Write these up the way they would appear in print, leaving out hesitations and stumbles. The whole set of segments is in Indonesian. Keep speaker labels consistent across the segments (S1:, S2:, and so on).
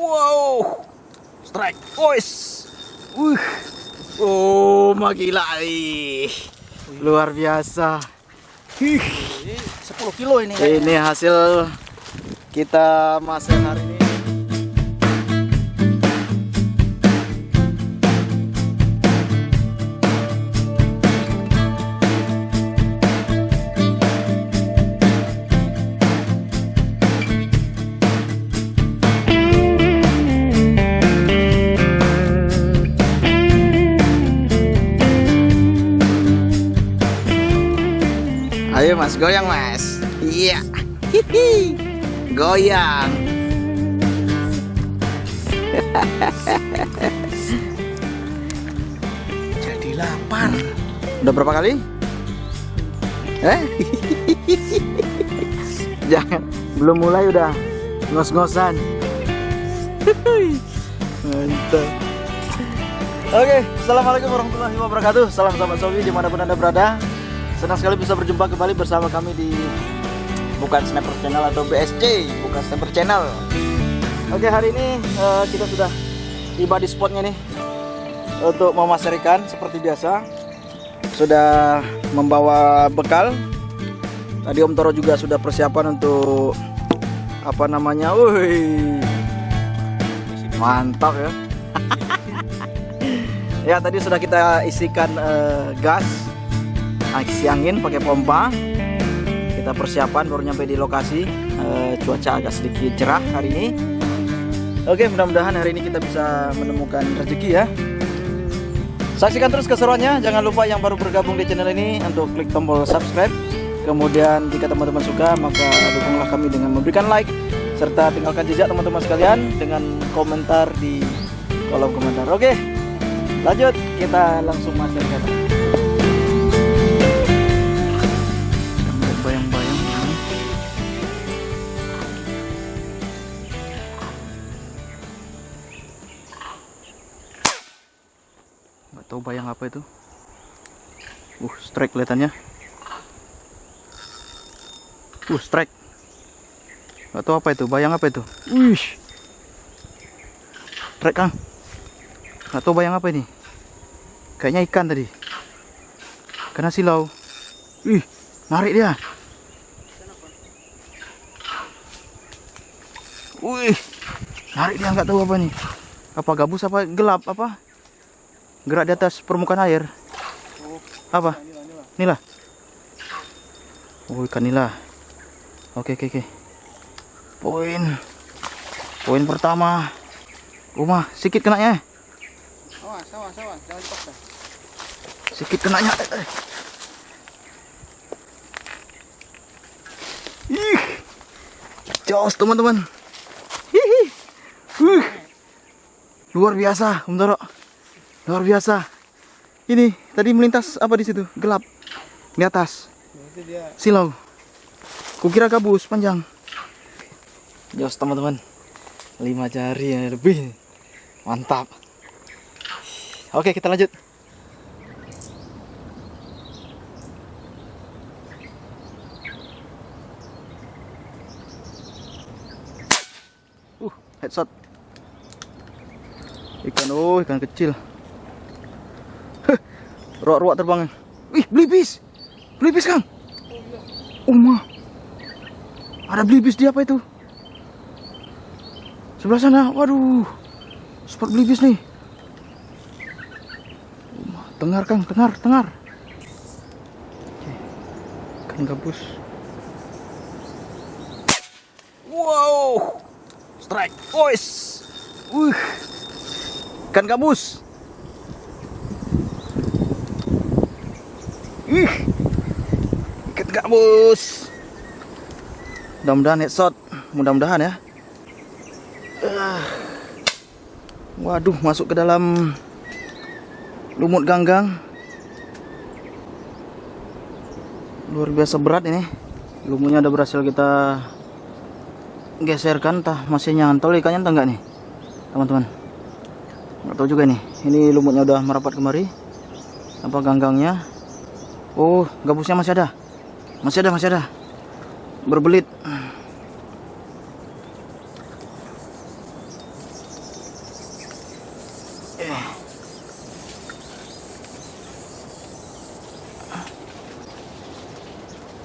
S1: Wow, strike, boys. Oh, gila nih. Luar biasa.
S2: 10 kilo ini.
S1: Ini hasil kita masak hari ini. Ayo mas, goyang mas. Iya. Hihi. Goyang.
S2: Jadi lapar.
S1: Udah berapa kali? Jangan, belum mulai udah ngos-ngosan. Mantap. Oke, assalamualaikum warahmatullahi wabarakatuh. Salam sahabat Sobi dimanapun anda berada. Senang sekali bisa berjumpa kembali bersama kami di bukan Sniper Channel atau BSC, bukan Sniper Channel. Oke, hari ini kita sudah tiba di spotnya nih untuk memasar ikan seperti biasa. Sudah membawa bekal. Tadi Om Toro juga sudah persiapan untuk apa namanya? Wih, mantap ya. Ya, tadi sudah kita isikan gas. Isi angin pakai pompa. Kita persiapan baru nyampe di lokasi. Cuaca agak sedikit cerah hari ini. Oke, mudah-mudahan hari ini kita bisa menemukan rezeki ya. Saksikan terus keseruannya. Jangan lupa yang baru bergabung di channel ini untuk klik tombol subscribe. Kemudian jika teman-teman suka, maka dukunglah kami dengan memberikan like serta tinggalkan jejak teman-teman sekalian dengan komentar di kolom komentar. Oke, lanjut, kita langsung masuk ke bayang-bayang. Nggak tahu bayang apa itu. Strike kelihatannya. Strike. Nggak tahu apa itu, bayang apa itu. Strike Kang. Nggak tahu bayang apa ini. Kayaknya ikan tadi. Kena silau. Narik dia. Narik dia, nggak tahu apa nih. Apa gabus apa gelap apa? Gerak di atas permukaan air. Apa? Nila. Ikan nila. Oke. Poin pertama. Rumah sikit kenanya.
S2: Awas, jangan dipaksa.
S1: Sikit kenanya. Jos teman-teman. Luar biasa, Om Toro. Luar biasa. Ini tadi melintas apa di situ? Gelap. Di atas.
S2: Itu dia.
S1: Silau. Kukira gabus panjang. Jos teman-teman. 5 jari yang lebih. Mantap. Oke, kita lanjut. Headshot. Ikan kecil. Ruak-ruak terbang. Belibis. Belibis, Kang. Ada belibis di apa itu? Sebelah sana. Waduh. Spot belibis nih. Tengar, Kang, tengar. Ikan gabus. Wow. Strike, boys. Ikan gabus. Ikan gabus. Mudah-mudahan headshot. Mudah-mudahan ya. Waduh, masuk ke dalam lumut ganggang. Luar biasa berat ini. Lumutnya udah berhasil kita geserkan, entah masih nyantol ikannya entah enggak nih teman-teman, nggak tahu juga nih. Ini lumutnya udah merapat kemari apa ganggangnya. Gabusnya masih ada berbelit.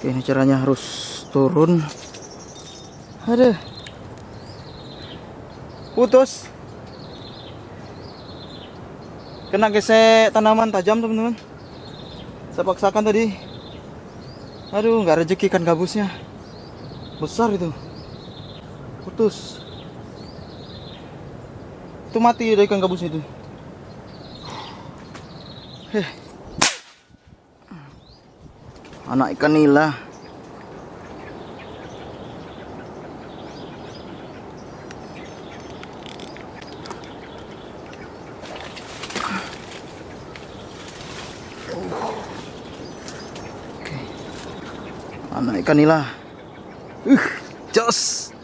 S1: Oke, ini caranya harus turun. Aduh. Putus. Kena gesek tanaman tajam, teman-teman. Saya paksakan tadi. Aduh, nggak rezeki ikan gabusnya. Besar itu. Putus. Itu mati dari ikan gabus itu. Anak ikan nila. Anak ikan nila. Jos.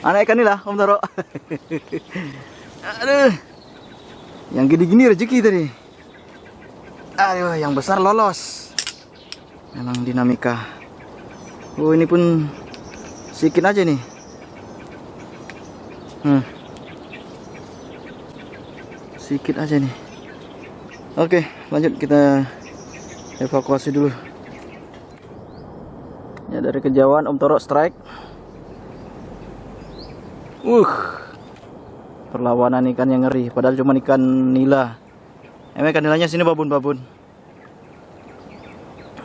S1: Anak ikan nila, Om Toro. Aduh. Yang gini-gini rezeki tadi. Aduh, yang besar lolos. Memang dinamika. Oh, ini pun sedikit aja nih. Sedikit aja nih. Oke, lanjut kita evakuasi dulu. Ya, dari kejauhan Om Toro strike. Perlawanan ikan yang ngeri, padahal cuma ikan nila. Emang ikan nilanya sini babun-babun.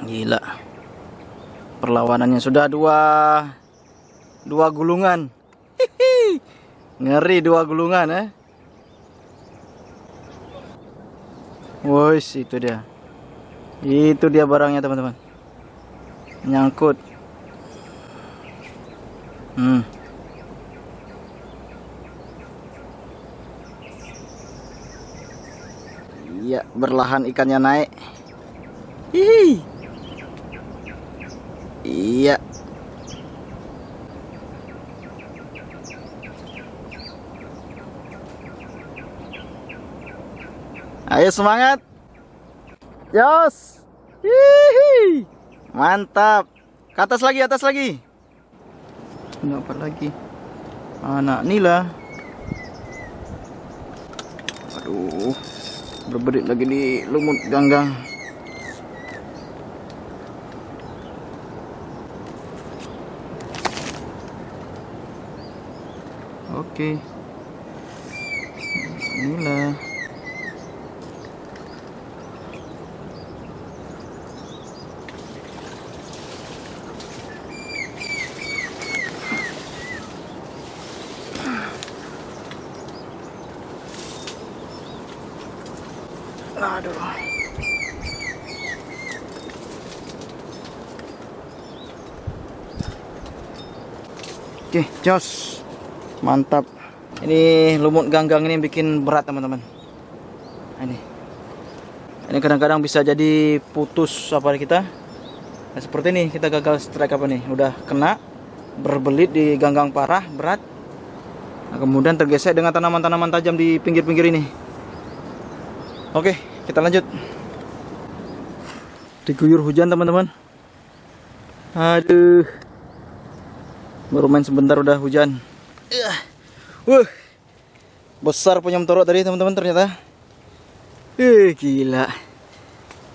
S1: Gila. Perlawanannya sudah dua gulungan. Ngeri, 2 gulungan, Woi, itu dia. Itu dia barangnya, teman-teman. Nyangkut. Iya, berlahan ikannya naik. Hihi. Iya. Ayo semangat. Yos. Hihi. Mantap. Ke atas lagi, atas lagi. Dapat lagi. Anak nila. Aduh. Berberit lagi di lumut ganggang. Oke. Inilah. Aduh. Oke, jos. Mantap. Ini lumut ganggang ini bikin berat, teman-teman. Ini kadang-kadang bisa jadi putus apa kita. Nah, seperti ini kita gagal strike apa nih. Udah kena berbelit di ganggang parah, berat. Nah, kemudian tergesek dengan tanaman-tanaman tajam di pinggir-pinggir ini. Oke, kita lanjut. Diguyur hujan, teman-teman. Aduh. Baru main sebentar udah hujan. Besar punya Om Toro tadi, teman-teman, ternyata. Gila.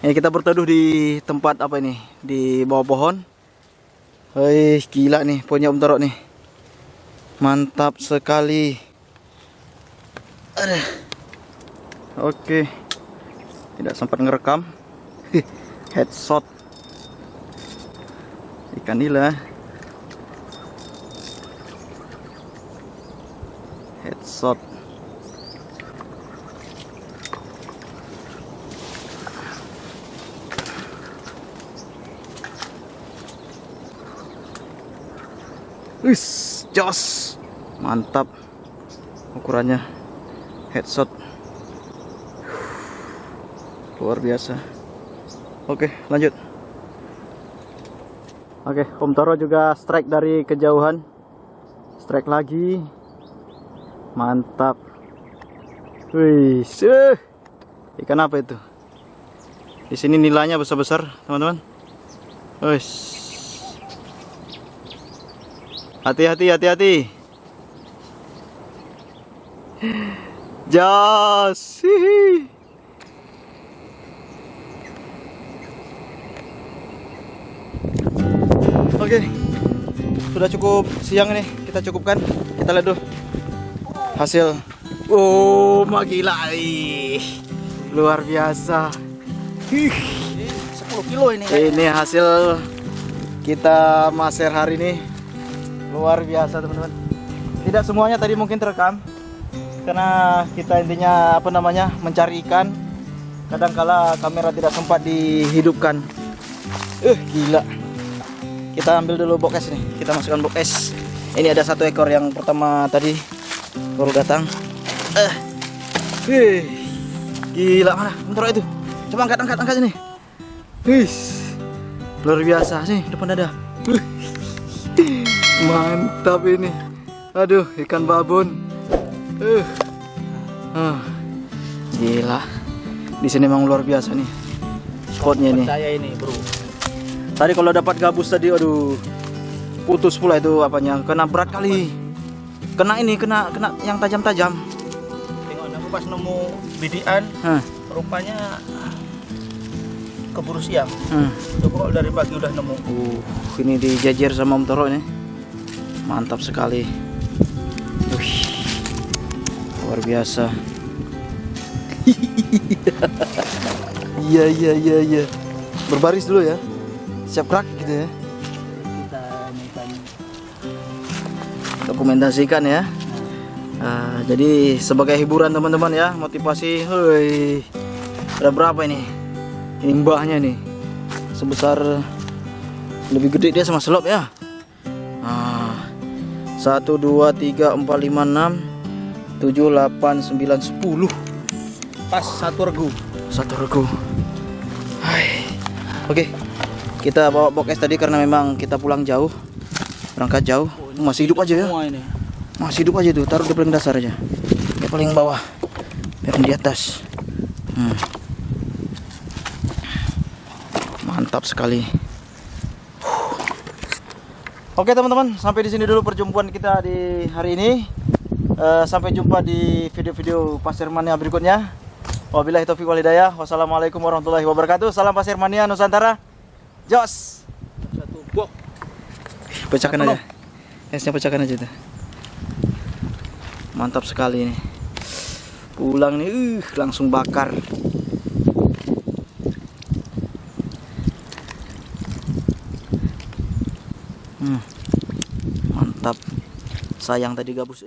S1: Ini kita berteduh di tempat apa ini? Di bawah pohon. Gila nih punya Om Toro nih. Mantap sekali. Oke. Tidak sempat ngerekam. Headshot ikan nila. Headshot. Jos. Mantap. Ukurannya headshot. Luar biasa. Oke, lanjut. Oke, Om Toro juga strike dari kejauhan. Strike lagi. Mantap. Wih, ikan apa itu? Di sini nilainya besar-besar, teman-teman. Wih. Hati-hati, hati-hati. Jos. Oke, sudah cukup siang ini, kita cukupkan. Kita lihat dulu hasil. Oh, gila, luar biasa.
S2: 10 kilo ini.
S1: Ini hasil kita maser hari ini, luar biasa teman-teman. Tidak semuanya tadi mungkin terekam, karena kita intinya apa namanya mencari ikan. Kadangkala kamera tidak sempat dihidupkan. Gila. Kita ambil dulu bokes nih, kita masukkan bokes. Ini ada 1 ekor yang pertama tadi baru datang. Gila, mana? Bentar itu. Coba angkat sini. Luar biasa sih, depan ada. Mantap ini. Aduh, ikan babon. Gila. Di sini memang luar biasa nih. Spotnya ini.
S2: Saya ini, bro.
S1: Tadi kalau dapat gabus tadi, aduh, putus pula itu apanya. Kena berat kali. Kena yang tajam-tajam.
S2: Tengok aku pas nemu bidian, rupanya keburu siang. Coba kalau dari pagi udah nemu.
S1: Ini dijajar sama Om Toro ini. Mantap sekali. Luar biasa. Iya. Berbaris dulu ya. Siap gerak gitu ya.
S2: Kita ikan.
S1: Dokumentasikan ya. Jadi sebagai hiburan teman-teman ya, motivasi. Ada berapa ini? Ini mbahnya nih. Sebesar lebih gede dia sama selop ya. 1, 2, 3, 4, 5, 6, 7, 8, 9, 10.
S2: Pas 1 regu.
S1: 1 regu. Oke, kita bawa bokes tadi karena memang kita pulang jauh, berangkat jauh. Masih hidup aja ya.
S2: Semua ini.
S1: Masih hidup aja tuh, taruh di paling dasar aja. Di paling bawah, biar di atas. Mantap sekali. Oke teman-teman, sampai di sini dulu perjumpaan kita di hari ini. Sampai jumpa di video-video Pasir Mania berikutnya. Wabillahi taufiq wal hidayah. Wassalamualaikum warahmatullahi wabarakatuh. Salam Pasir Mania Nusantara. Jos.
S2: 1 bok.
S1: Pecahkan aja. Esnya pecahkan aja tuh. Mantap sekali ini. Pulang nih, langsung bakar. Mantap. Sayang tadi gabus.